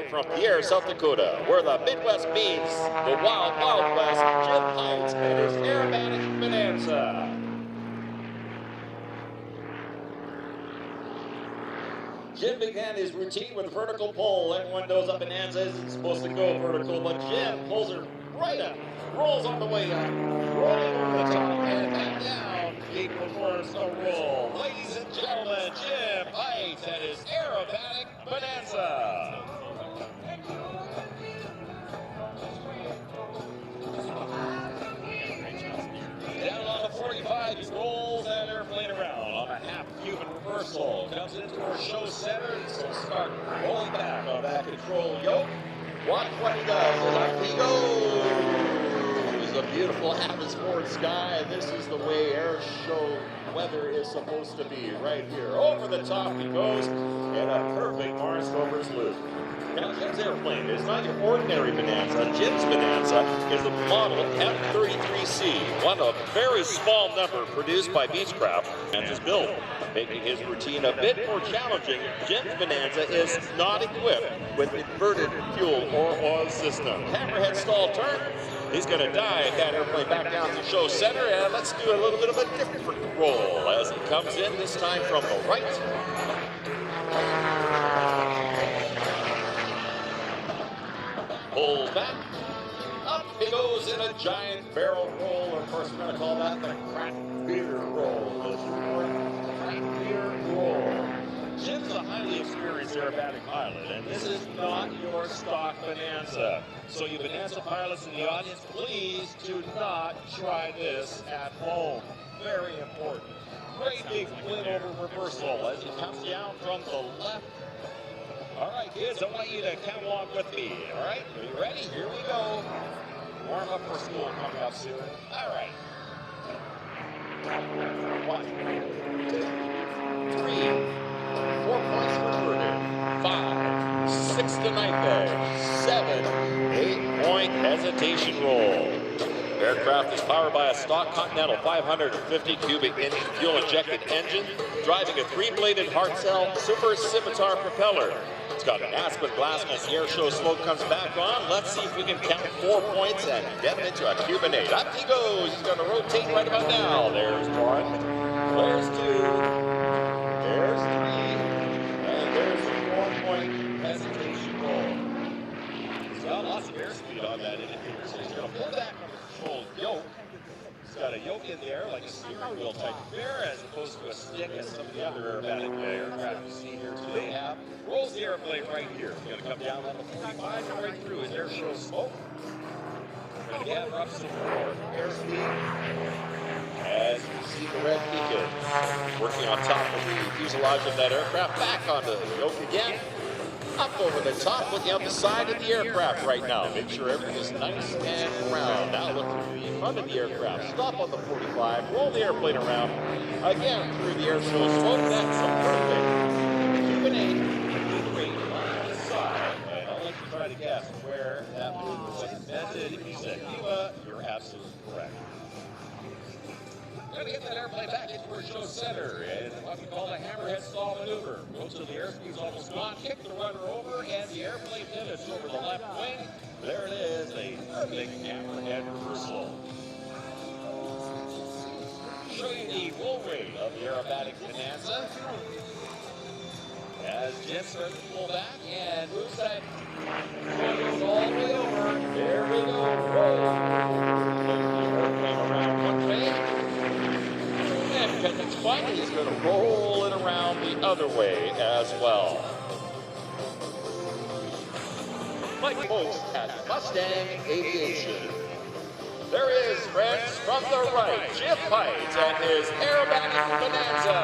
live from Pierre, South Dakota, where the Midwest meets the Wild, Wild West, Jim Heights and his Aerobatic Bananza. Jim began his routine with a vertical pull. Everyone knows a Bananza isn't supposed to go vertical, but Jim pulls her right up, rolls on the way up, rolling over the top, and back down. He performs a roll. Ladies and gentlemen, Jim Heights and his Aerobatic Bananza. Down on the 45, he rolls that airplane around on a half-Cuban reversal. Comes into our show center, so start rolling back on that control yoke. Watch what he does as up he goes. It's a beautiful Abbotsford sky. This is the way air show weather is supposed to be, right here. Over the top he goes in a perfect Barnstormer's loop. Now, Jim's airplane is not your ordinary Bananza. Jim's Bananza is the model M33C, one of a very small number produced by Beechcraft and his build. Making his routine a bit more challenging, Jim's Bananza is not equipped with inverted fuel or oil system. Hammerhead stall turn. He's going to dive that airplane back down to show center, and let's do a little bit of a different roll as it comes in, this time from the right. Pull back, up he goes in a giant barrel roll, or of course we're going to call that the craft beer roll. The craft beer roll. Jim's a highly experienced aerobatic pilot, and this is not your stock Bananza. So you Bananza pilots in the audience, please do not try this at home. Very important. Great big flip over reversal as he comes down from the left. All right, kids, I want you to come along with me, all right? Are you ready? Here we go. Warm up for school coming up soon. All right. 1, 2, 3, 4 points reverted. 5, 6 to knife edge. 7, 8-point hesitation roll. Aircraft is powered by a stock Continental 550 cubic inch fuel-injected engine, driving a 3-bladed hard cell Super Scimitar propeller. It's got an Aspen blast as the air show smoke comes back on. Let's see if we can count 4 points and get him into a Cuban 8. Up he goes. He's going to rotate right about now. There's 1. There's 2. There's 3. And there's the 4-point hesitation roll. He's got lots of airspeed on that indicator, so he's going to pull back on the control yoke. He's got a yoke in there like a steering wheel type affair, as opposed to a stick as some of the other aerobatic aircraft you see here today have. Rolls the airplane right here. He's going to come down level 45 and right through his air show smoke. Going to gather up some more airspeed as you see the red beacon working on top of the fuselage of that aircraft. Back onto the yoke again. Up over the top, looking out the side of the aircraft right now. Make sure everything is nice and round. Now look to the front of the aircraft. Stop on the 45. Roll the airplane around. Again, through the air show smoke. That's a perfect Cuban 8. On the side. And I'll let you try to guess where that maneuver was invented. If you said Cuba, you're absolutely correct. We're going to get that airplane back into our show center in what we call the hammerhead stall maneuver. Most of the airspeed's almost gone. Kick the rudder over, and the airplane pivots over the left wing. There it is, a perfect hammerhead reversal. Show you the roll rate of the Aerobatic Bananza. As Jim starts to pull back and moves that all the way over. There we go. Roll. The airplane around one way. Because it's fun, he's going to roll it around the other way as well. Mike Folks at Mustang Aviation. There is, friends, from the right, Jim Heights and his Aerobatic Bananza.